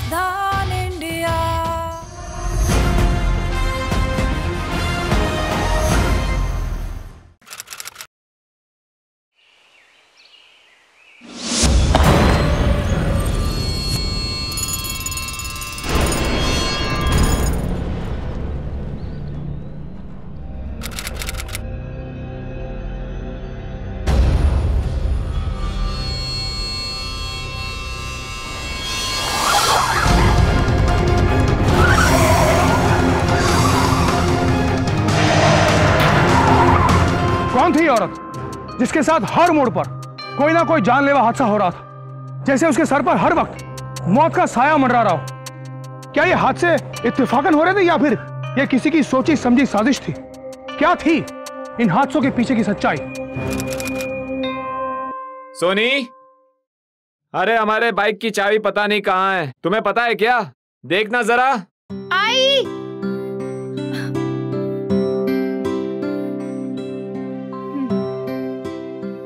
सावधान इंडिया। कौन थी औरत जिसके साथ हर मोड़ पर कोई ना कोई जानलेवा हादसा हो रहा था, जैसे उसके सर पर हर वक्त मौत का साया मंडरा रहा हो? क्या ये हादसे इत्तेफाकन हो रहे थे या फिर ये किसी की सोची समझी साजिश थी? क्या थी इन हादसों के पीछे की सच्चाई? सोनी, अरे हमारे बाइक की चाबी पता नहीं कहाँ है, तुम्हें पता है क्या? देखना जरा। आई।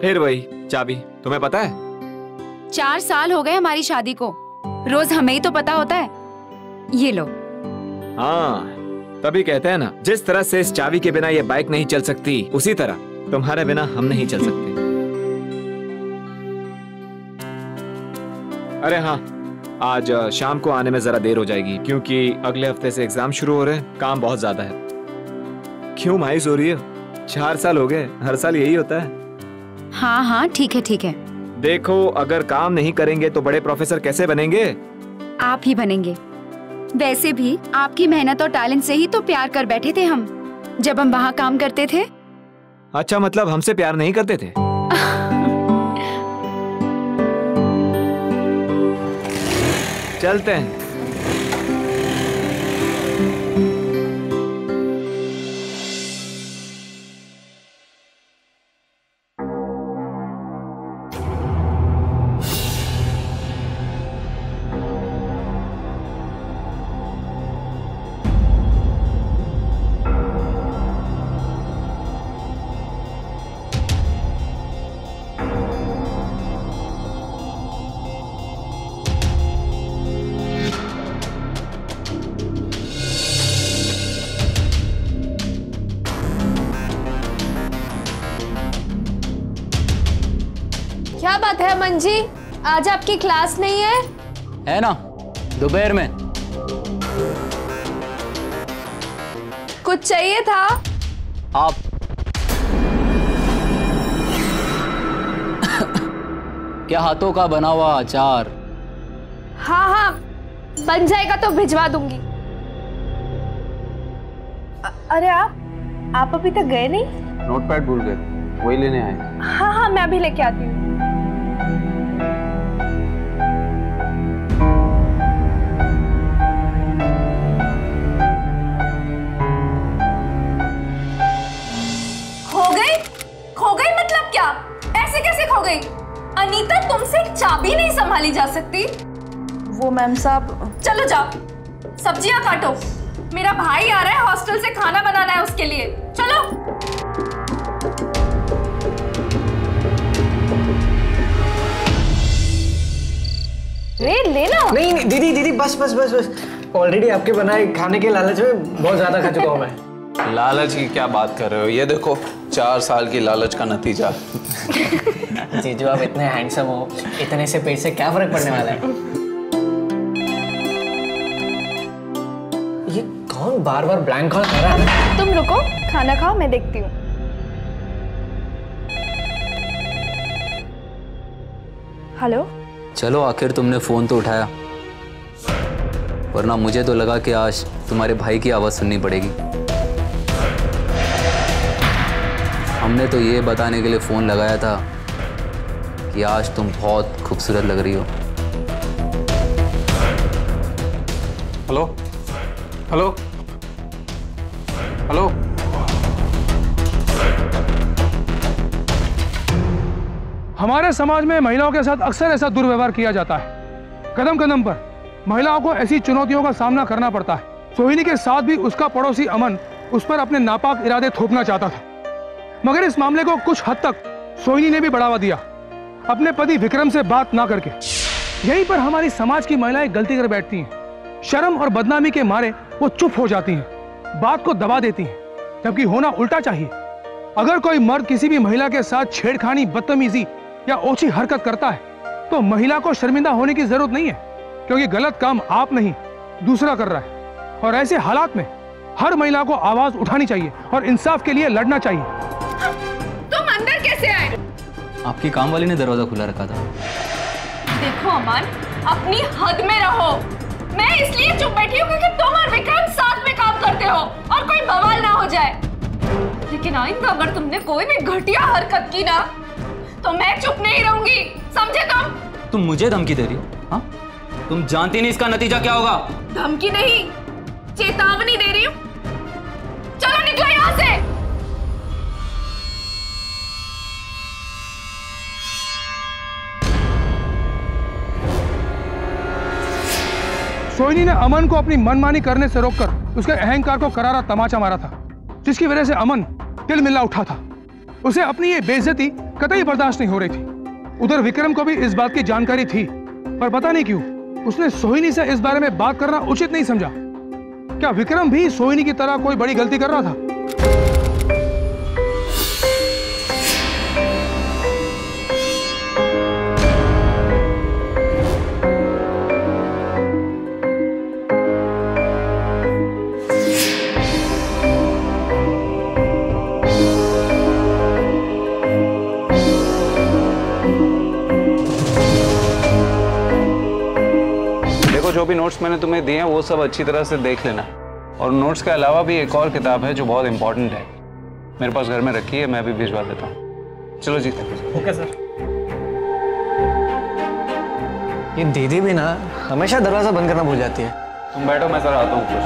फिर वही चाबी, तुम्हें पता है? 4 साल हो गए हमारी शादी को, रोज हमें ही तो पता होता है। ये लो। हाँ, तभी कहते हैं ना, जिस तरह से इस चाबी के बिना ये बाइक नहीं चल सकती, उसी तरह तुम्हारे बिना हम नहीं चल सकते। अरे हाँ, आज शाम को आने में जरा देर हो जाएगी क्योंकि अगले हफ्ते से एग्जाम शुरू हो रहे हैं, काम बहुत ज्यादा है। क्यों मायूस हो रही है? 4 साल हो गए, हर साल यही होता है। हाँ हाँ ठीक है ठीक है। देखो, अगर काम नहीं करेंगे तो बड़े प्रोफेसर कैसे बनेंगे? आप ही बनेंगे। वैसे भी आपकी मेहनत और टैलेंट से ही तो प्यार कर बैठे थे हम, जब हम वहाँ काम करते थे। अच्छा, मतलब हमसे प्यार नहीं करते थे? चलते हैं। क्या बात है अमन जी, आज आपकी क्लास नहीं है? है ना, दोपहर में। कुछ चाहिए था? आप क्या हाथों का बना हुआ अचार? हाँ हाँ, बन जाएगा तो भिजवा दूंगी। अरे आप अभी तक गए नहीं? नोटपैड भूल गए, वही लेने आए। हाँ हाँ, मैं अभी लेके आती हूँ। खो गई मतलब क्या? ऐसे कैसे खो गई? अनीता, तुमसे चाबी नहीं संभाली जा सकती? वो मैम साहब। चलो जाओ, सब्जियां काटो, मेरा भाई आ रहा है, हॉस्टल से खाना बनाना है उसके लिए। चलो। लेना। नहीं नहीं दीदी दीदी, बस बस बस बस, ऑलरेडी आपके बनाए खाने के लालच में बहुत ज्यादा खा चुका हूँ मैं। लालच की क्या बात कर रहे हो? ये देखो, 4 साल की लालच का नतीजा। जीजू, आप इतने हैंडसम हो, इतने से पेट से क्या फर्क पड़ने वाला है? ये कौन बार बार ब्लैंक कॉल कर रहा है? तुम रुको, खाना खाओ, मैं देखती हूँ। हेलो। चलो, आखिर तुमने फोन तो उठाया, वरना मुझे तो लगा कि आज तुम्हारे भाई की आवाज सुननी पड़ेगी। हमने तो ये बताने के लिए फोन लगाया था कि आज तुम बहुत खूबसूरत लग रही हो। Hello hello hello. हमारे समाज में महिलाओं के साथ अक्सर ऐसा दुर्व्यवहार किया जाता है। कदम कदम पर महिलाओं को ऐसी चुनौतियों का सामना करना पड़ता है। सोहिनी के साथ भी उसका पड़ोसी अमन उस पर अपने नापाक इरादे थोपना चाहता था, मगर इस मामले को कुछ हद तक सोहिनी ने भी बढ़ावा दिया, अपने पति विक्रम से बात ना करके। यहीं पर हमारी समाज की महिलाएं गलती कर बैठती हैं। शर्म और बदनामी के मारे वो चुप हो जाती हैं, बात को दबा देती हैं, जबकि होना उल्टा चाहिए। अगर कोई मर्द किसी भी महिला के साथ छेड़खानी, बदतमीजी या ओछी हरकत करता है तो महिला को शर्मिंदा होने की जरूरत नहीं है, क्योंकि गलत काम आप नहीं दूसरा कर रहा है। और ऐसे हालात में हर महिला को आवाज उठानी चाहिए और इंसाफ के लिए लड़ना चाहिए। तुम अंदर कैसे आए? आपकी काम वाली ने दरवाजा खुला रखा था। देखो अमन, अपनी हद में रहो। मैं इसलिए चुप बैठी हूँ क्योंकि तुम और विक्रम साथ में काम करते हो और कोई बवाल ना हो जाए। लेकिन आइंदा अगर तुमने कोई भी घटिया हरकत की ना तो मैं चुप नहीं रहूंगी, समझे तुम मुझे धमकी दे रही हो? हाँ, तुम जानती नहीं इसका नतीजा क्या होगा। धमकी नहीं, चेतावनी दे रही हूँ। चलो निकलो यहाँ से। सोहिनी ने अमन को अपनी मनमानी करने से रोककर उसके अहंकार को करारा तमाचा मारा था, जिसकी वजह से अमन तिलमिला उठा था। उसे अपनी ये बेइज्जती कतई बर्दाश्त नहीं हो रही थी। उधर विक्रम को भी इस बात की जानकारी थी, पर पता नहीं क्यों उसने सोहिनी से इस बारे में बात करना उचित नहीं समझा। क्या विक्रम भी सोहिनी की तरह कोई बड़ी गलती कर रहा था? जो भी नोट्स मैंने तुम्हें दिए हैं वो सब अच्छी तरह से देख लेना। और नोट्स के अलावा भी एक और किताब है जो बहुत इंपॉर्टेंट है, मेरे पास घर में रखी है, मैं भी भिजवा देता हूँ। चलो जी। Okay sir. ये दीदी भी ना हमेशा दरवाजा बंद करना भूल जाती है। तुम बैठो, मैं सर आता हूँ कुछ।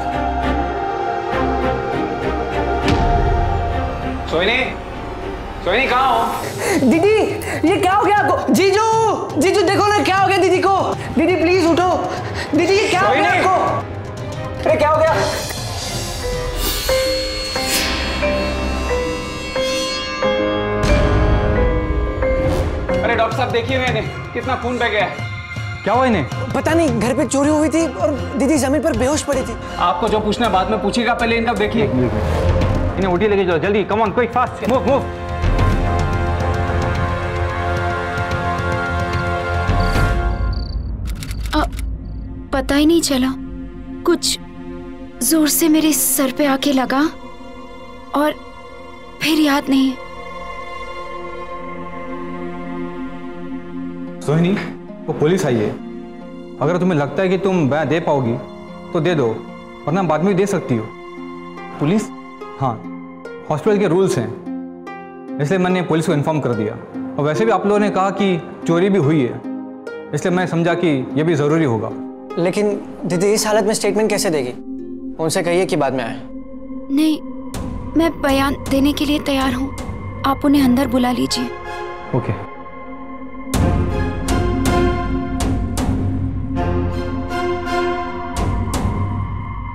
सोहिनी, सोहिनी कहाँ हो? दीदी ये क्या हो गया आपको? जीजू, जीजू देखो ना क्या हो गया दीदी को। दीदी प्लीज उठो। दीदी ये क्या हो गया आपको? अरे क्या हो गया? अरे डॉक्टर साहब देखिए ना इन्हें, कितना खून बह गया है। क्या हुआ इन्हें? पता नहीं, घर पे चोरी हुई थी और दीदी जमीन पर बेहोश पड़ी थी। आपको जो पूछना है बाद में पूछिएगा, पहले इनका देखिए। इन्हें उठी लेके जाओ जल्दी, come on quick fast move move. पता ही नहीं चला, कुछ जोर से मेरे सर पे आके लगा और फिर याद नहीं। सोहिनी, वो पुलिस आई है। अगर तुम्हें लगता है कि तुम बयान दे पाओगी तो दे दो, वरना बाद में भी दे सकती हो। पुलिस? हाँ, हॉस्पिटल के रूल्स हैं, इसलिए मैंने पुलिस को इन्फॉर्म कर दिया। और वैसे भी आप लोगों ने कहा कि चोरी भी हुई है, इसलिए मैं समझा कि यह भी ज़रूरी होगा। लेकिन दीदी इस हालत में स्टेटमेंट कैसे देगी? उनसे कहिए कि बाद में आए। नहीं, मैं बयान देने के लिए तैयार हूँ, आप उन्हें अंदर बुला लीजिए। ओके।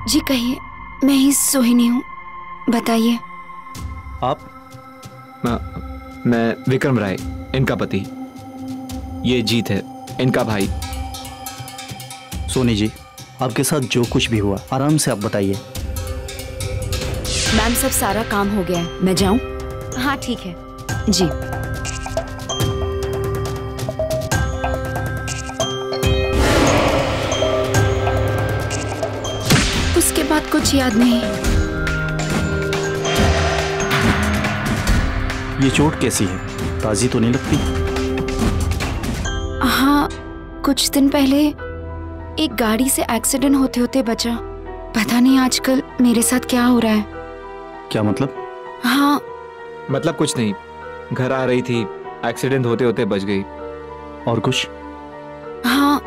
जी कहिए, मैं ही सोहिनी हूँ, बताइए। आप? मैं विक्रम राय, इनका पति। ये जीत है, इनका भाई। सोनी जी, आपके साथ जो कुछ भी हुआ आराम से आप बताइए। मैम सब सारा काम हो गया है, मैं जाऊं? हाँ ठीक है जी। उसके बाद कुछ याद नहीं। ये चोट कैसी है? ताजी तो नहीं लगती? हाँ, कुछ दिन पहले एक गाड़ी से एक्सीडेंट होते होते बचा। पता नहीं आजकल मेरे साथ क्या हो रहा है। क्या मतलब? हाँ मतलब कुछ नहीं, घर आ रही थी, एक्सीडेंट होते होते बच गई। और कुछ? हाँ,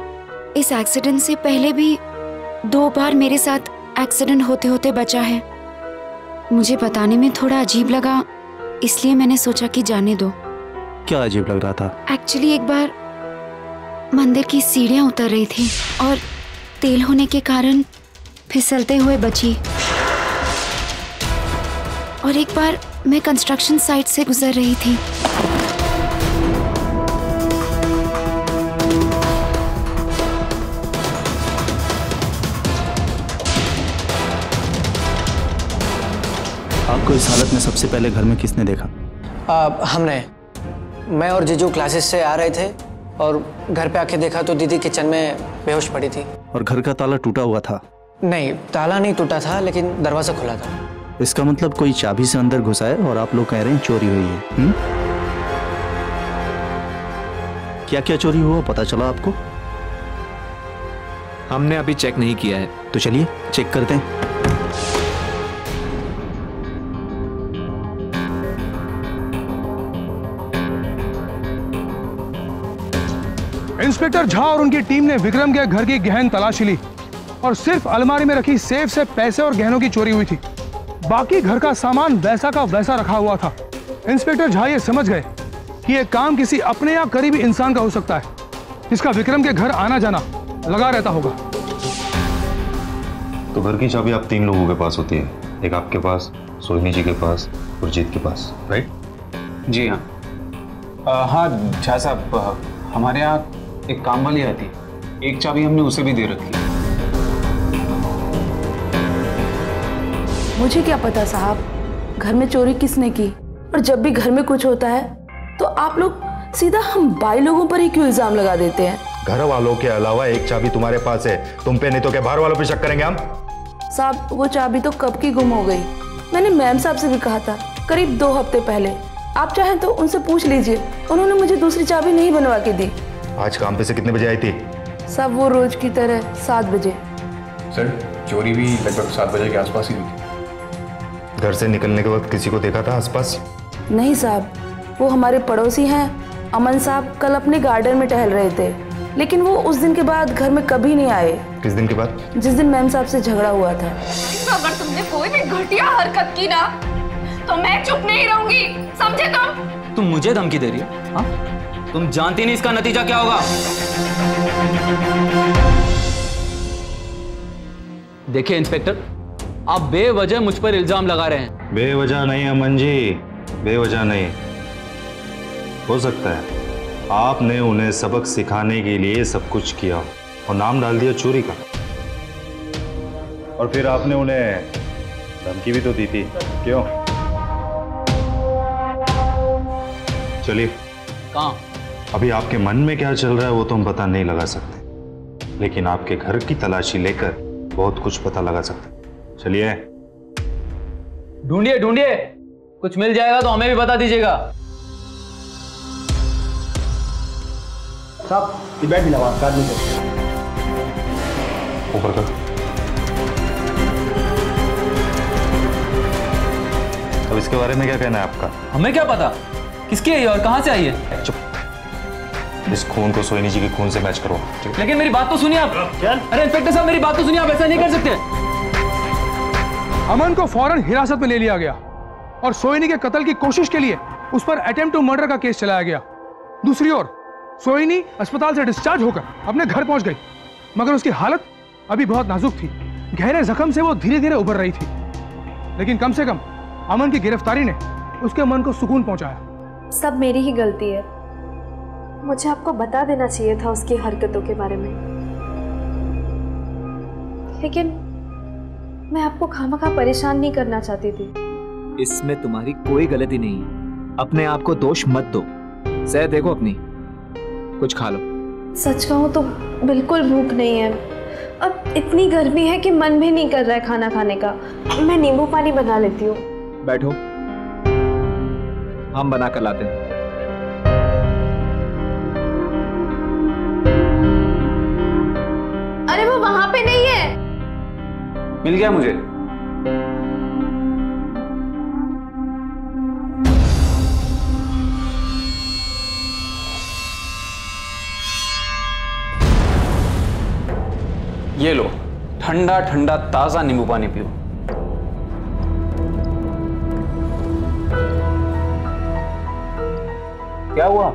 इस एक्सीडेंट से पहले भी 2 बार मेरे साथ एक्सीडेंट होते होते बचा है। मुझे बताने में थोड़ा अजीब लगा, इसलिए मैंने सोचा कि जाने दो। क्या अजीब लग रहा था? एक्चुअली एक बार मंदिर की सीढ़ियां उतर रही थी और तेल होने के कारण फिसलते हुए बची। और एक बार मैं कंस्ट्रक्शन साइट से गुजर रही थी। आपको इस हालत में सबसे पहले घर में किसने देखा? हमने, मैं और जीजू क्लासेस से आ रहे थे और घर पे आके देखा तो दीदी किचन में बेहोश पड़ी थी। और घर का ताला टूटा हुआ था? नहीं, ताला नहीं टूटा था, लेकिन दरवाजा खुला था। इसका मतलब कोई चाबी से अंदर घुसा है और आप लोग कह रहे हैं चोरी हुई है। क्या क्या चोरी हुआ पता चला आपको? हमने अभी चेक नहीं किया है। तो चलिए चेक करते हैं। इंस्पेक्टर झा और उनकी टीम ने विक्रम के घर की गहन तलाशी ली और सिर्फ अलमारी में रखी सेफ से पैसे और गहनों की चोरी हुई थी। बाकी घर का सामान वैसा का वैसा रखा हुआ था। इंस्पेक्टर झा ये समझ गए कि यह काम किसी अपने या करीबी इंसान का हो सकता है, जिसका विक्रम के घर आना जाना लगा रहता होगा। तो घर की चाबी आप 3 लोगों के पास होती है, एक आपके पास, सोहिनी जी के पास और जीत के पास, राइट? जी हाँ। हाँ झा साहब, हमारे यहाँ एक काम वाली आती है, एक चाबी हमने उसे भी दे रखी है। मुझे क्या पता साहब घर में चोरी किसने की, और जब भी घर में कुछ होता है तो आप लोग सीधा हम बाई लोगों पर ही क्यों इल्जाम लगा देते हैं? घर वालों के अलावा एक चाबी तुम्हारे पास है, तुम पे नहीं तो क्या बाहर वालों पे शक करेंगे हम? साहब वो चाबी तो कब की गुम हो गई। मैंने मैम साहब से भी कहा था करीब 2 हफ्ते पहले। आप चाहें तो उनसे पूछ लीजिए, उन्होंने मुझे दूसरी चाबी नहीं बनवा के दी। आज काम पे से कितने बजे आई थी? साहब वो रोज की तरह 7 बजे। सर चोरी भी लगभग 7 बजे के आसपास ही हुई थी। घर से निकलने के वक्त किसी को देखा था आसपास? नहीं साहब, वो हमारे पड़ोसी हैं अमन साहब, कल अपने गार्डन में टहल रहे थे, लेकिन वो उस दिन के बाद घर में कभी नहीं आए। किस दिन के बाद? जिस दिन मैम साहब से झगड़ा हुआ था। अगर तुमने कोई भी घटिया हरकत की ना तो मैं चुप नहीं रहूंगी, समझे तुम मुझे धमकी दे रही हो? हाँ? तुम जानती नहीं इसका नतीजा क्या होगा। देखिए इंस्पेक्टर, आप बेवजह मुझ पर इल्जाम लगा रहे हैं। बेवजह नहीं अमन जी, बेवजह नहीं। हो सकता है आपने उन्हें सबक सिखाने के लिए सब कुछ किया और नाम डाल दिया चोरी का, और फिर आपने उन्हें धमकी भी तो दी थी, क्यों? चलिए, कहाँ? अभी आपके मन में क्या चल रहा है वो तो हम पता नहीं लगा सकते, लेकिन आपके घर की तलाशी लेकर बहुत कुछ पता लगा सकते। चलिए ढूंढिए ढूंढिए, कुछ मिल जाएगा तो हमें भी बता दीजिएगा। साहब ये बैग भी लगा कार्ड में ऊपर कर। अब इसके बारे में क्या कहना है आपका? हमें क्या पता किसकी है ये और कहां से आई है। चुप, इस खून को सोहिनी जी के खून से मैच करो। लेकिन मेरी बात तो सुनिए आप। अरे इंस्पेक्टर साहब मेरी बात तो सुनिए, आप ऐसा नहीं कर सकते। अमन को फौरन हिरासत में ले लिया गया और सोहिनी के कत्ल की कोशिश के लिए उस पर अटेम्प्ट टू मर्डर का केस चलाया गया। दूसरी ओर सोहिनी अस्पताल से डिस्चार्ज होकर अपने घर पहुंच गई, मगर उसकी हालत अभी बहुत नाजुक थी। गहरे जख्म से वो धीरे धीरे उभर रही थी, लेकिन कम से कम अमन की गिरफ्तारी ने उसके मन को सुकून पहुंचाया। सब मेरी ही गलती है, मुझे आपको बता देना चाहिए था उसकी हरकतों के बारे में, लेकिन मैं आपको खामखा परेशान नहीं करना चाहती थी। इसमें तुम्हारी कोई गलती नहीं है, अपने आप को दोष मत दो। सह देखो अपनी, कुछ खा लो। सच कहूँ तो बिल्कुल भूख नहीं है, अब इतनी गर्मी है कि मन भी नहीं कर रहा है खाना खाने का। मैं नींबू पानी बना लेती हूँ। बैठो, हम बना कर लाते हैं। अरे वो वहां पे नहीं है। मिल गया मुझे। ये लो, ठंडा ठंडा ताजा नींबू पानी पियो। क्या हुआ?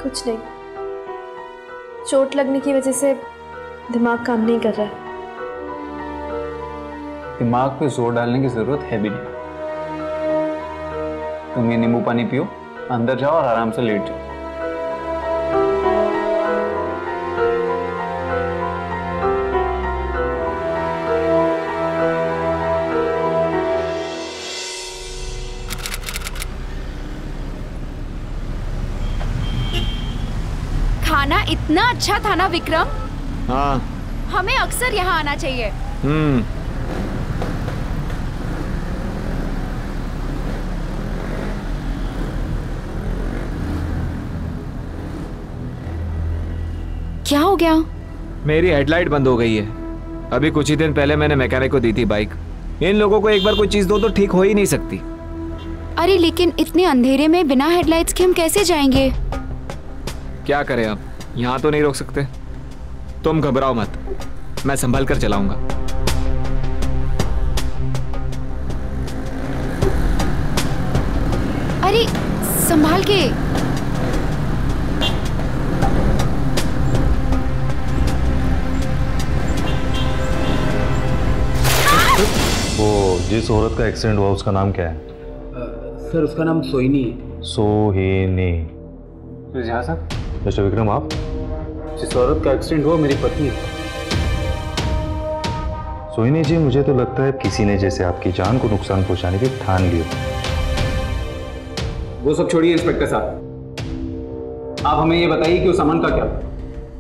कुछ नहीं, चोट लगने की वजह से दिमाग काम नहीं कर रहा है। दिमाग पे जोर डालने की जरूरत है भी नहीं। तुम ये नींबू पानी पियो, अंदर जाओ और आराम से लेट जाओ। कितना अच्छा था ना विक्रम। हाँ। हमें अक्सर यहाँ आना चाहिए। क्या हो गया? मेरी हेडलाइट बंद हो गई है। अभी कुछ ही दिन पहले मैंने मैकेनिक को दी थी बाइक। इन लोगों को एक बार कोई चीज दो तो ठीक हो ही नहीं सकती। अरे लेकिन इतने अंधेरे में बिना हेडलाइट्स के हम कैसे जाएंगे? क्या करें अब, यहाँ तो नहीं रोक सकते। तुम घबराओ मत, मैं संभल कर चलाऊंगा। अरे संभाल के। वो जिस औरत का एक्सीडेंट हुआ उसका नाम क्या है? सर उसका नाम सोहिनी है। सोहिनी। जी सर। मिस्टर विक्रम, आप? जिस औरत का एक्सीडेंट हुआ मेरी पत्नी है। सोहिनी जी, मुझे तो लगता है किसी ने जैसे आपकी जान को नुकसान पहुंचाने की ठान ली। वो सब छोड़िए इंस्पेक्टर साहब, आप हमें ये बताइए कि उस अमन का क्या?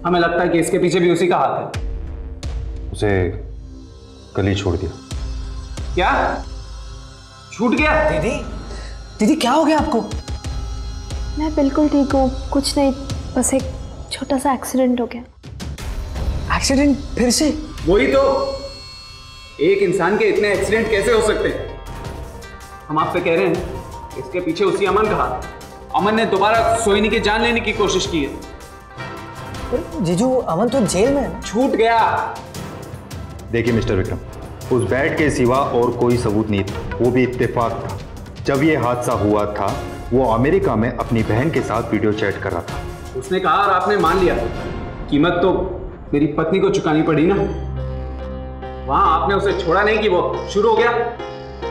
हमें लगता है कि इसके पीछे भी उसी का हाथ है। उसे कल ही छोड़ दिया। क्या छूट गया? दीदी क्या हो गया आपको? मैं बिल्कुल ठीक हूँ, कुछ नहीं, बस एक छोटा सा एक्सीडेंट हो गया। एक्सीडेंट फिर से? वही तो, एक इंसान के इतने एक्सीडेंट कैसे हो सकते हैं? हम आपसे कह रहे हैं इसके पीछे उसी अमन का हाथ। अमन ने दोबारा सोहिनी की जान लेने की कोशिश की है। जीजू अमन तो जेल में है। छूट गया। देखिए मिस्टर विक्रम, उस बेड के सिवा और कोई सबूत नहीं था। वो भी इत्तेफाक था। जब ये हादसा हुआ था वो अमेरिका में अपनी बहन के साथ वीडियो चैट कर रहा था। उसने कहा और आपने मान लिया। कीमत तो मेरी पत्नी को चुकानी पड़ी ना। वहां आपने उसे छोड़ा नहीं कि वो शुरू हो गया।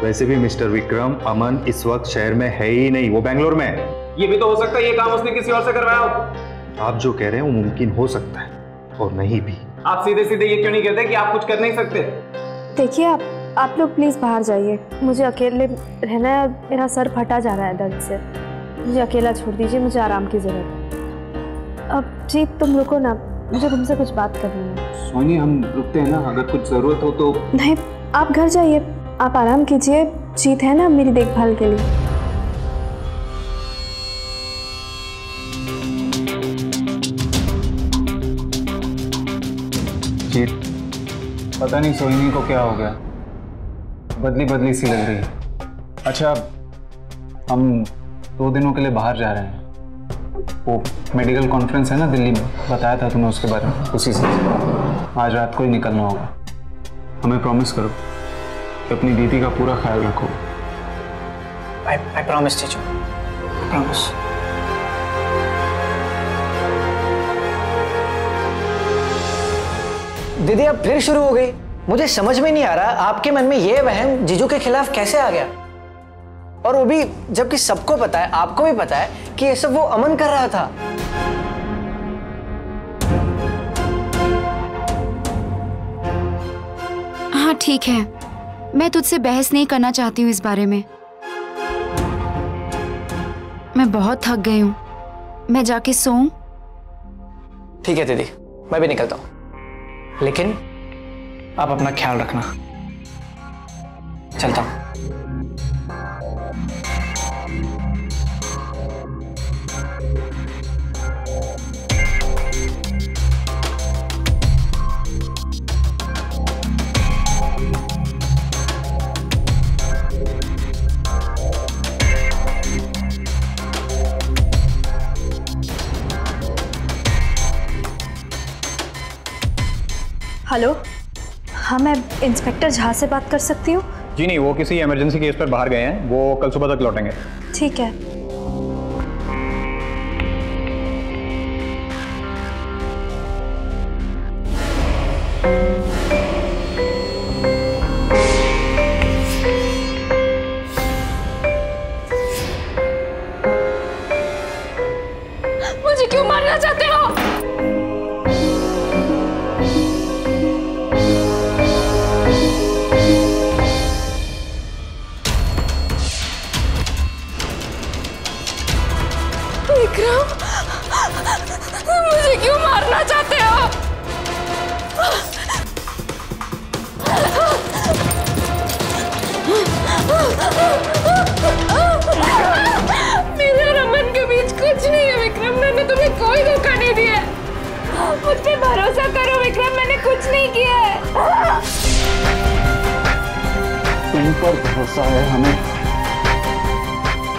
वैसे भी मिस्टर विक्रम, अमन इस वक्त शहर में है ही नहीं, वो बेंगलोर में है। ये भी तो हो सकता है ये काम उसने किसी और से करवाया हो। आप जो कह रहे हैं वो मुमकिन हो सकता है और नहीं भी। आप सीधे सीधे ये क्यों नहीं कहते कि आप कुछ कर नहीं सकते? देखिए आप लोग प्लीज़ बाहर जाइए, मुझे अकेले रहना है। मेरा सर फटा जा रहा है दर्द से, मुझे अकेला छोड़ दीजिए, मुझे आराम की ज़रूरत है। अब जी तुम रुको ना, मुझे तुमसे कुछ बात करनी है। सोनी हम रुकते हैं ना, अगर कुछ ज़रूरत हो तो। नहीं आप घर जाइए, आप आराम कीजिए। जीत है ना मेरी देखभाल के लिए। जीत, पता नहीं सोहिनी को क्या हो गया, बदली बदली सी लग रही है। अच्छा, हम 2 दिनों के लिए बाहर जा रहे हैं। वो मेडिकल कॉन्फ्रेंस है ना दिल्ली में, बताया था तुम्हें उसके बारे में। उसी से आज रात को ही निकलना होगा। हमें प्रॉमिस करो कि अपनी दीदी का पूरा ख्याल रखो। I promise जीजू, promise। दीदी अब फिर शुरू हो गई। मुझे समझ में नहीं आ रहा आपके मन में यह वहम जीजू के खिलाफ कैसे आ गया, और वो भी जबकि सबको पता है, आपको भी पता है कि ये सब वो अमन कर रहा था। हाँ ठीक है, मैं तुझसे बहस नहीं करना चाहती हूँ इस बारे में। मैं बहुत थक गई हूँ, मैं जाके सोऊं। ठीक है दीदी, मैं भी निकलता हूँ, लेकिन आप अपना ख्याल रखना। चलता हूँ। हेलो, हाँ मैं इंस्पेक्टर झा से बात कर सकती हूँ? जी नहीं, वो किसी इमरजेंसी केस पर बाहर गए हैं, वो कल सुबह तक लौटेंगे। ठीक है। मुझे क्यों मारना चाहते हो? कुछ नहीं किया है। तुम पर भरोसा है हमें।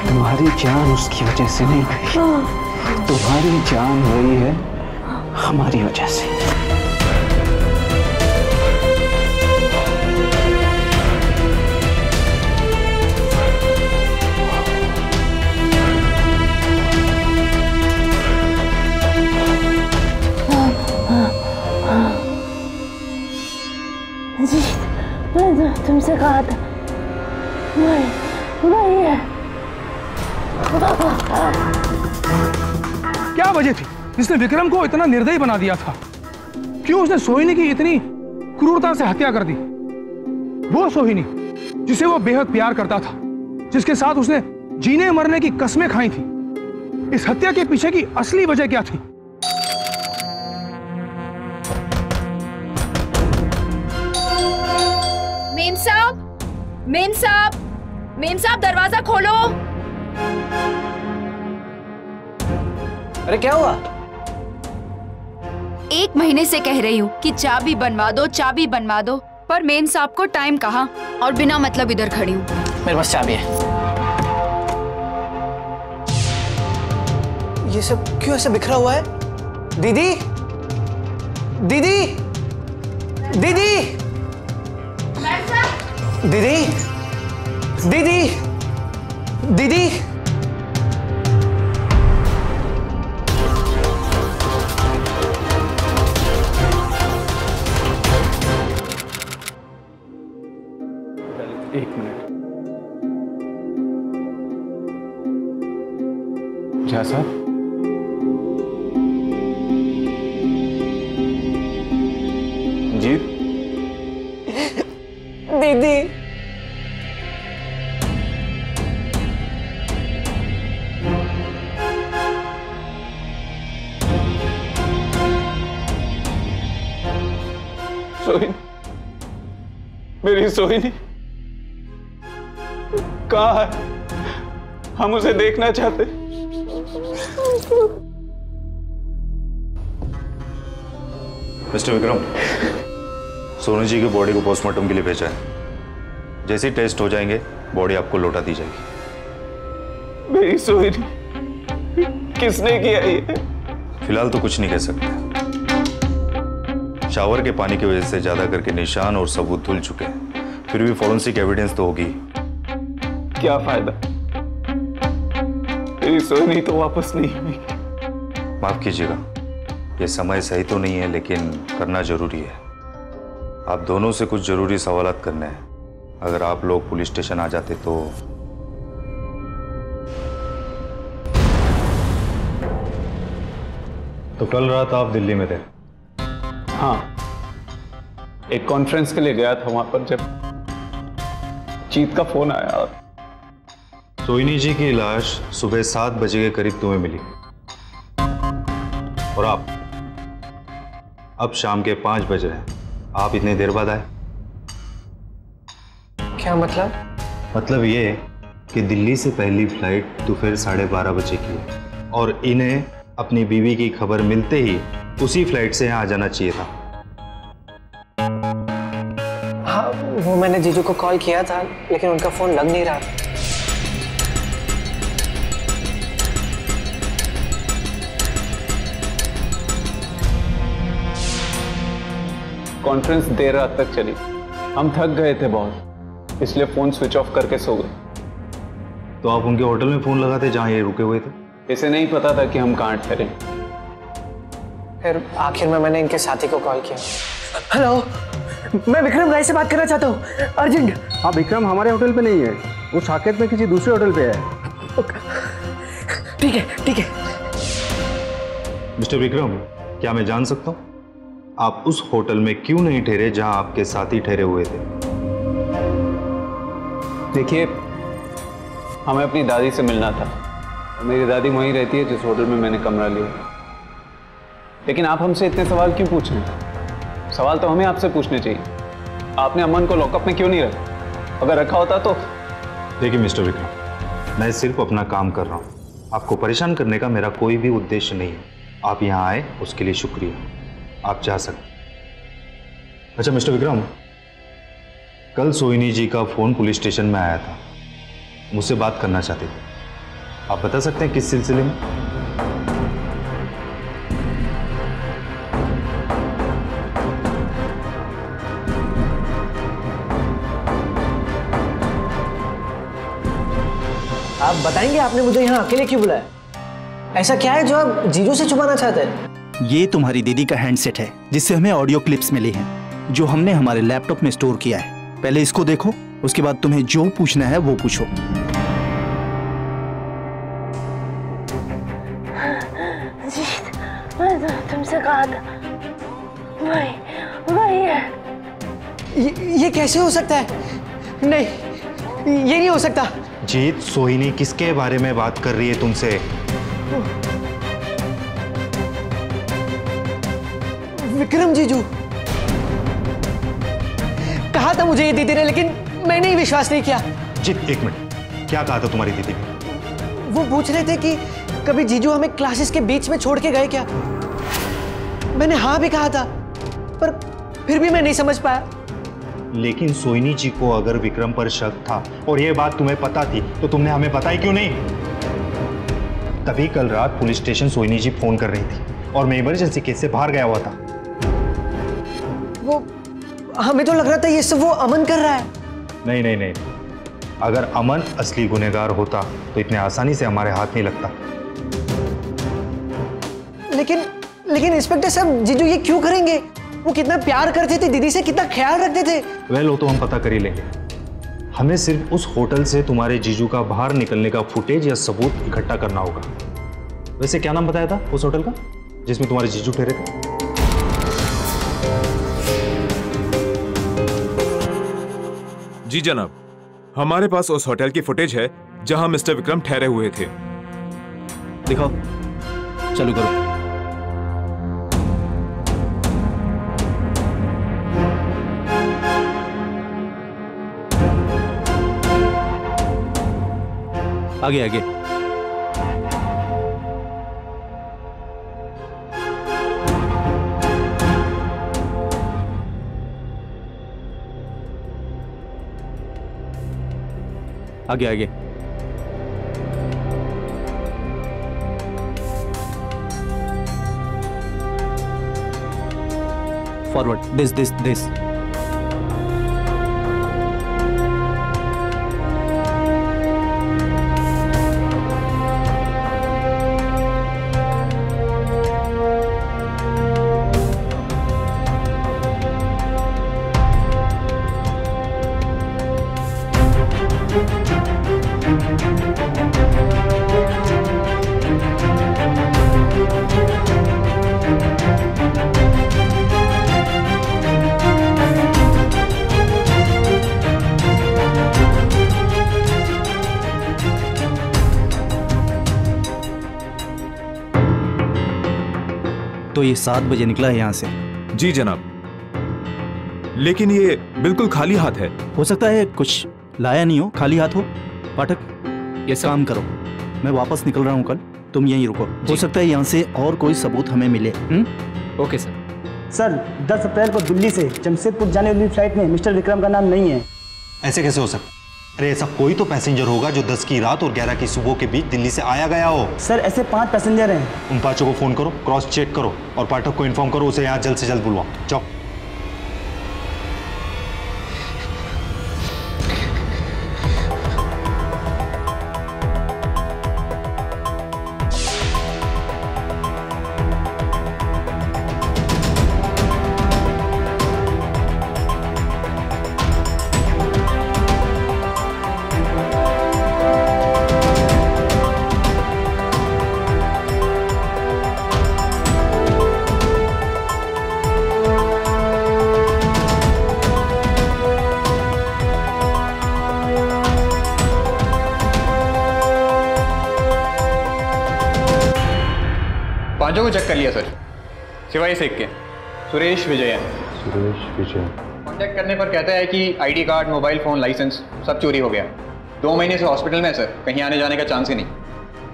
तुम्हारी जान उसकी वजह से नहीं गई, तुम्हारी जान गई है हमारी वजह से। जी, मैंने तुमसे कहा था वही है। क्या वजह थी जिसने विक्रम को इतना निर्दयी बना दिया था? क्यों उसने सोहिनी की इतनी क्रूरता से हत्या कर दी? वो सोहिनी जिसे वो बेहद प्यार करता था, जिसके साथ उसने जीने मरने की कस्में खाई थी। इस हत्या के पीछे की असली वजह क्या थी? मेम साहब दरवाजा खोलो। अरे क्या हुआ? 1 महीने से कह रही हूँ कि चाबी बनवा दो, चाबी बनवा दो, पर मेम साहब को टाइम कहाँ और बिना मतलब इधर खड़ी हूँ। मेरे पास चाबी है। ये सब क्यों ऐसे बिखरा हुआ है? दीदी, दीदी, दीदी, दीदी, दीदी, दीदी। एक मिनट। झा साहब, जी दीदी, सोहिनी, मेरी सोहिनी कहाँ है? हम उसे देखना चाहते। मिस्टर विक्रम, सोनू जी की बॉडी को पोस्टमार्टम के लिए भेजा है। जैसे ही टेस्ट हो जाएंगे बॉडी आपको लौटा दी जाएगी। मेरी सोहिनी किसने किया ये? फिलहाल तो कुछ नहीं कह सकते। शावर के पानी की वजह से ज्यादा करके निशान और सबूत धुल चुके हैं, फिर भी फॉरेंसिक एविडेंस तो होगी। क्या फायदा? मेरी सोहिनी तो वापस नहीं आएगी। माफ कीजिएगा, ये समय सही तो नहीं है, लेकिन करना जरूरी है। आप दोनों से कुछ जरूरी सवालात करने हैं। अगर आप लोग पुलिस स्टेशन आ जाते तो कल रात आप दिल्ली में थे? हाँ, एक कॉन्फ्रेंस के लिए गया था वहां पर, जब जीत का फोन आया। सोहिनी जी की लाश सुबह 7 बजे के करीब तुम्हें मिली और अब शाम के 5 बज रहे हैं। आप इतनी देर बाद आए? क्या मतलब? मतलब ये कि दिल्ली से पहली फ्लाइट दोपहर 12:30 बजे की है और इन्हें अपनी बीवी की खबर मिलते ही उसी फ्लाइट से यहाँ आ जाना चाहिए था। हाँ, वो मैंने जीजू को कॉल किया था, लेकिन उनका फोन लग नहीं रहा। कॉन्फ्रेंस देर रात तक चली। हम थक गए थे बहुत, इसलिए फोन स्विच ऑफ करके सो गए। तो आप उनके होटल में फोन लगाते जहां ये रुके हुए थे? इसे नहीं पता था कि हम कहाँ ठहरे। फिर आखिर में मैंने इनके साथी को कॉल किया। हेलो, मैं विक्रम राय से बात करना चाहता हूँ, अर्जेंट। हाँ, विक्रम हमारे होटल पे नहीं है, वो साकेत में किसी दूसरे होटल पे है। ठीक है, ठीक है। मिस्टर विक्रम, क्या मैं जान सकता हूँ आप उस होटल में क्यों नहीं ठहरे जहां आपके साथी ठहरे हुए थे? देखिए, हमें अपनी दादी से मिलना था। मेरी दादी वहीं रहती है जिस होटल में मैंने कमरा लिया। लेकिन आप हमसे इतने सवाल क्यों पूछ रहे हैं? सवाल तो हमें आपसे पूछने चाहिए। आपने अमन को लॉकअप में क्यों नहीं रखा? अगर रखा होता तो। देखिए मिस्टर विक्रम, मैं सिर्फ अपना काम कर रहा हूँ। आपको परेशान करने का मेरा कोई भी उद्देश्य नहीं है। आप यहाँ आए उसके लिए शुक्रिया। आप जा सकते। अच्छा मिस्टर विक्रम, कल सोहिनी जी का फोन पुलिस स्टेशन में आया था, मुझसे बात करना चाहते थे। आप बता सकते हैं किस सिलसिले में? आप बताएंगे आपने मुझे यहाँ अकेले क्यों बुलाया? ऐसा क्या है जो आप जीजू से छुपाना चाहते हैं? ये तुम्हारी दीदी का हैंडसेट है जिससे हमें ऑडियो क्लिप्स मिली हैं, जो हमने हमारे लैपटॉप में स्टोर किया है। पहले इसको देखो, उसके बाद तुम्हें जो पूछना है वो पूछो। मैंने तुमसे कहा था वही है। ये कैसे हो सकता है? नहीं, ये नहीं हो सकता। जीत, सोहिनी किसके बारे में बात कर रही है तुमसे? विक्रम जीजू। कहा था मुझे ये दीदी ने, लेकिन मैंने ही विश्वास नहीं किया। जीत एक मिनट, क्या कहा था तुम्हारी दीदी ने? वो पूछ रहे थे कि कभी जीजू हमें क्लासेस के बीच में छोड़ के गए क्या? मैंने हाँ भी कहा था, पर फिर भी मैं नहीं समझ पाया। लेकिन सोहिनी जी को अगर विक्रम पर शक था और ये बात तुम्हें पता थी तो तुमने हमें बताई क्यों नहीं? तभी कल रात पुलिस स्टेशन सोहिनी जी फोन कर रही थी और मैं इमरजेंसी केस से बाहर गया हुआ था। वो हमें तो लग रहा था ये सब वो अमन कर रहा है। नहीं नहीं नहीं, अगर अमन असली गुनहगार होता तो इतने आसानी से हमारे हाथ नहीं लगता। लेकिन इंस्पेक्टर साहब, जीजू ये क्यों करेंगे? वो कितना प्यार करते थे दीदी से, कितना ख्याल रखते थे। वेल, वो तो हम पता कर ही लेंगे। हमें सिर्फ उस होटल से तुम्हारे जीजू का बाहर निकलने का फुटेज या सबूत इकट्ठा करना होगा। वैसे क्या नाम बताया था उस होटल का जिसमें तुम्हारे जीजू ठहरे थे? जी जनाब, हमारे पास उस होटल की फुटेज है जहां मिस्टर विक्रम ठहरे हुए थे। दिखाओ, चालू करो। आगे आगे। आगे आगे। Forward, this. तो ये 7 बजे निकला है यहाँ से। जी जनाब, लेकिन ये बिल्कुल खाली हाथ है। हो सकता है कुछ लाया नहीं हो, खाली हाथ हो। पाठक, ये काम करो, मैं वापस निकल रहा हूँ कल, तुम यहीं रुको। हो सकता है यहाँ से और कोई सबूत हमें मिले। Okay sir. सर, 10 अप्रैल को दिल्ली से जमशेदपुर जाने वाली फ्लाइट में मिस्टर विक्रम का नाम नहीं है। ऐसे कैसे हो सकता? अरे ऐसा कोई तो पैसेंजर होगा जो 10 की रात और 11 की सुबह के बीच दिल्ली से आया गया हो। सर, ऐसे 5 पैसेंजर हैं। उन 5 को फोन करो, क्रॉस चेक करो और पाठक को इन्फॉर्म करो, उसे यहाँ जल्द से जल्द बुलवाओ। जाओ। पांचों को चेक कर लिया सर, सिवाय एक के, सुरेश विजयन। कांटेक्ट करने पर कहता है कि ID card, mobile phone, licence सब चोरी हो गया। 2 महीने से हॉस्पिटल में है सर, कहीं आने जाने का चांस ही नहीं।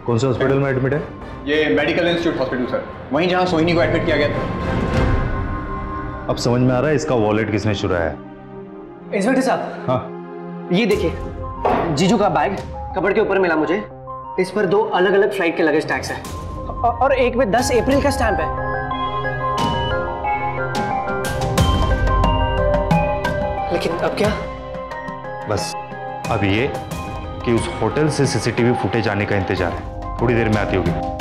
कौन से हॉस्पिटल में एडमिट है? ये मेडिकल इंस्टीट्यूट हॉस्पिटल सर, वहीं जहाँ सोहिनी को एडमिट किया गया था। अब समझ में आ रहा है इसका वॉलेट किसने चुराया है। इंस्पेक्टर साहब, हाँ ये देखिए, जीजू का बैग कपड़ के ऊपर मिला मुझे। इस पर 2 अलग अलग फ्लाइट के लगेज टैग्स है और एक में 10 अप्रैल का स्टैंप है। लेकिन अब क्या? बस अब ये कि उस होटल से सीसीटीवी फुटेज आने का इंतजार है, थोड़ी देर में आती होगी।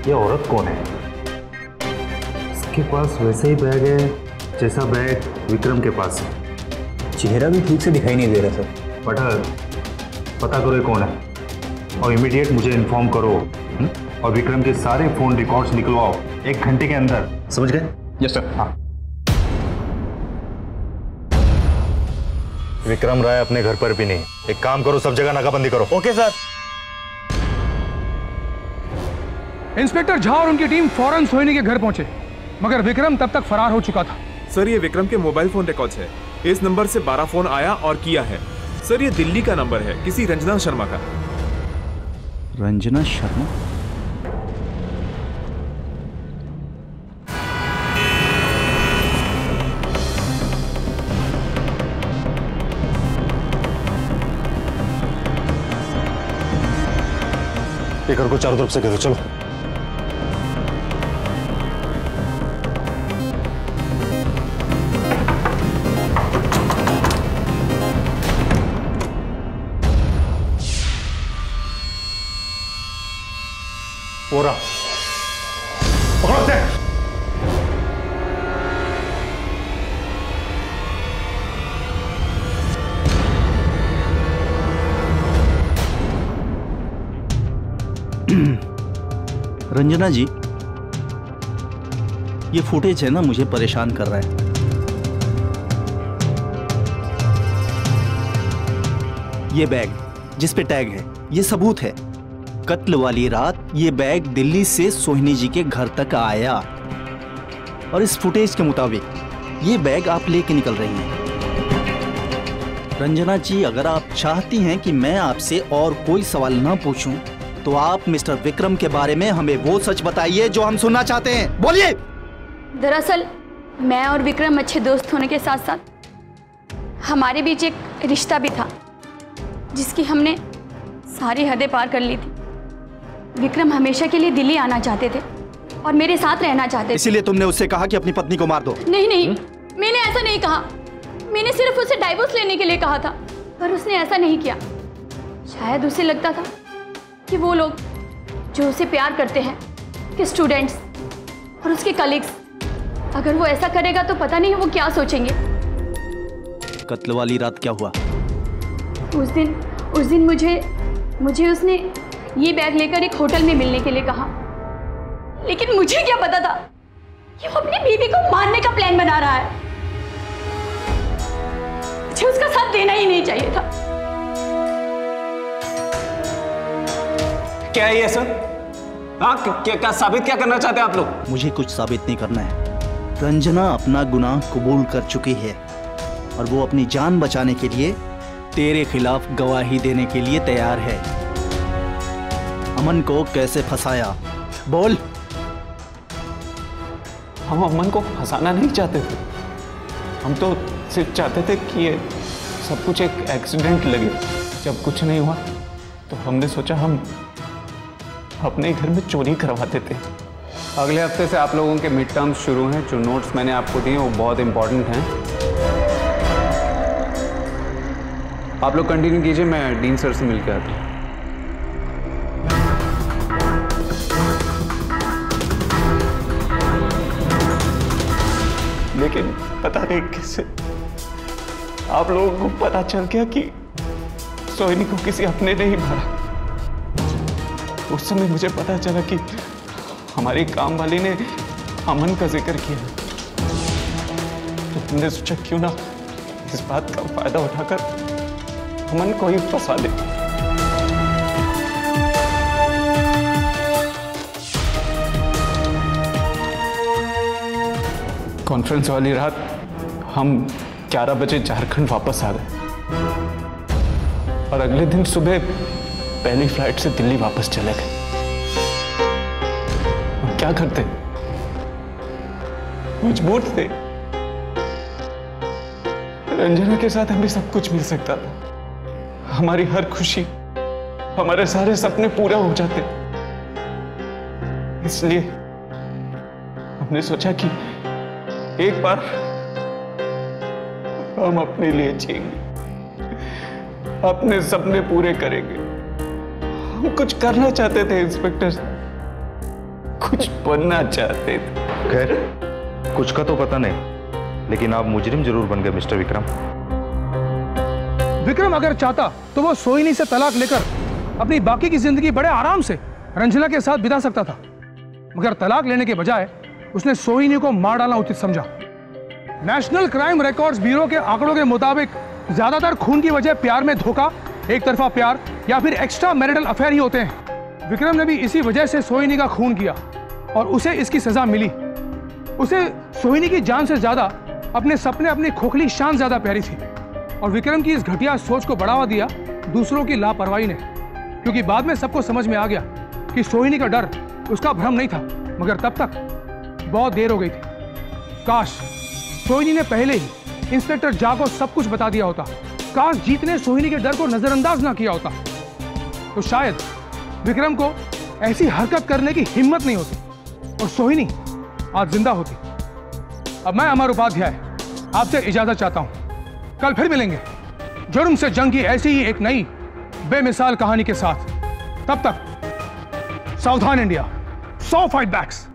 ये औरत कौन है? इसके पास वैसा ही बैग है जैसा बैग विक्रम के पास है। चेहरा भी ठीक से दिखाई नहीं दे रहा सर। पता करो ये कौन है और इमीडिएट मुझे इन्फॉर्म करो। और विक्रम के सारे फोन रिकॉर्ड्स निकलवाओ 1 घंटे के अंदर, समझ गए? Yes sir. हाँ। विक्रम राय अपने घर पर भी नहीं। एक काम करो, सब जगह नाकाबंदी करो। Okay sir. इंस्पेक्टर झा और उनकी टीम फौरन सोहिनी के घर पहुंचे, मगर विक्रम तब तक फरार हो चुका था। सर ये विक्रम के मोबाइल फोन रिकॉर्ड्स है। इस नंबर से 12 फोन आया और किया है। सर ये दिल्ली का नंबर है, किसी रंजना शर्मा का। रंजना शर्मा? ये घर को चारों तरफ से घेरो, चलो। ओरा पकड़ो से। रंजना जी, ये फुटेज है ना, मुझे परेशान कर रहा है। ये बैग जिस पे टैग है, ये सबूत है। कत्ल वाली रात ये बैग दिल्ली से सोहिनी जी के घर तक आया और इस फुटेज के मुताबिक ये बैग आप लेके निकल रही हैं। रंजना जी, अगर आप चाहती हैं कि मैं आपसे और कोई सवाल ना पूछूं, तो आप मिस्टर विक्रम के बारे में हमें वो सच बताइए जो हम सुनना चाहते हैं। बोलिए। दरअसल मैं और विक्रम अच्छे दोस्त होने के साथ साथ हमारे बीच एक रिश्ता भी था, जिसकी हमने सारी हदें पार कर ली थी। विक्रम हमेशा के लिए दिल्ली आना चाहते थे और मेरे साथ रहना चाहते थे। इसीलिए तुमने उससे कहा कि अपनी पत्नी को मार दो? नहीं नहीं, मैंने ऐसा नहीं कहा। मैंने सिर्फ उसे डाइवोर्स लेने के लिए कहा था, पर उसने ऐसा नहीं किया। शायद उसे लगता था कि वो लोग जो उसे प्यार करते हैं, कि स्टूडेंट्स और उसके कलीग्स, अगर वो ऐसा करेगा तो पता नहीं वो क्या सोचेंगे। कत्ल वाली रात क्या हुआ? उस दिन मुझे उसने ये बैग लेकर एक होटल में मिलने के लिए कहा, लेकिन मुझे क्या पता था कि वो अपनी बीवी को मारने का प्लान बना रहा है। मुझे उसका साथ देना ही नहीं चाहिए था। क्या है ये सर? हाँ, क्या साबित क्या करना चाहते हैं आप लोग? मुझे कुछ साबित नहीं करना है। रंजना अपना गुनाह कबूल कर चुकी है और वो अपनी जान बचाने के लिए तेरे खिलाफ गवाही देने के लिए तैयार है। अमन को कैसे फंसाया, बोल। हम अमन को फंसाना नहीं चाहते थे। हम तो सिर्फ चाहते थे कि ये सब कुछ एक एक्सीडेंट लगे। जब कुछ नहीं हुआ तो हमने सोचा हम अपने घर में चोरी करवाते थे। अगले हफ्ते से आप लोगों के मिड टर्म्स शुरू हैं। जो नोट्स मैंने आपको दिए वो बहुत इंपॉर्टेंट हैं। आप लोग कंटिन्यू कीजिए, मैं डीन सर से मिल के आता हूँ। लेकिन पता नहीं कैसे आप लोगों को पता चल गया कि सोहिनी को किसी अपने ने ही मारा। उस समय मुझे पता चला कि हमारी काम वाली ने अमन का जिक्र किया, तो हमने सोचा क्यों ना इस बात का फायदा उठाकर अमन को ही फंसा दे। कॉन्फ्रेंस वाली रात हम 11 बजे झारखंड वापस आ गए और अगले दिन सुबह पहली फ्लाइट से दिल्ली वापस चले गए। हम क्या करते, मजबूर थे। रंजना के साथ हमें सब कुछ मिल सकता था, हमारी हर खुशी, हमारे सारे सपने पूरा हो जाते। इसलिए हमने सोचा कि एक बार हम अपने लिए जिएंगे, अपने सपने पूरे करेंगे। हम कुछ करना चाहते थे इंस्पेक्टर, कुछ बनना चाहते थे। खैर, कुछ का तो पता नहीं, लेकिन आप मुजरिम जरूर बन गए मिस्टर विक्रम। विक्रम अगर चाहता तो वो सोहिनी से तलाक लेकर अपनी बाकी की जिंदगी बड़े आराम से रंजना के साथ बिता सकता था, मगर तलाक लेने के बजाय उसने सोहिनी को मार डालना उचित समझा। नेशनल क्राइम रिकॉर्ड्स ब्यूरो के आंकड़ों के मुताबिक ज्यादातर खून की वजह प्यार में धोखा, एक तरफा प्यार या फिर एक्स्ट्रा मैरिटल अफेयर ही होते हैं। विक्रम ने भी इसी वजह से सोहिनी का खून किया और उसे इसकी सजा मिली। उसे सोहिनी की जान से ज्यादा अपने सपने, अपनी खोखली शान ज्यादा प्यारी थी और विक्रम की इस घटिया सोच को बढ़ावा दिया दूसरों की लापरवाही ने, क्योंकि बाद में सबको समझ में आ गया कि सोहिनी का डर उसका भ्रम नहीं था, मगर तब तक बहुत देर हो गई थी। काश सोहिनी ने पहले ही इंस्पेक्टर झा को सब कुछ बता दिया होता। काश जीत ने सोहिनी के डर को नजरअंदाज ना किया होता, तो शायद विक्रम को ऐसी हरकत करने की हिम्मत नहीं होती और सोहिनी आज जिंदा होती। अब मैं अमर उपाध्याय आपसे इजाजत चाहता हूं। कल फिर मिलेंगे जुर्म से जंग की ऐसी ही एक नई बेमिसाल कहानी के साथ। तब तक सावधान इंडिया, 100 फाइट बैक्स।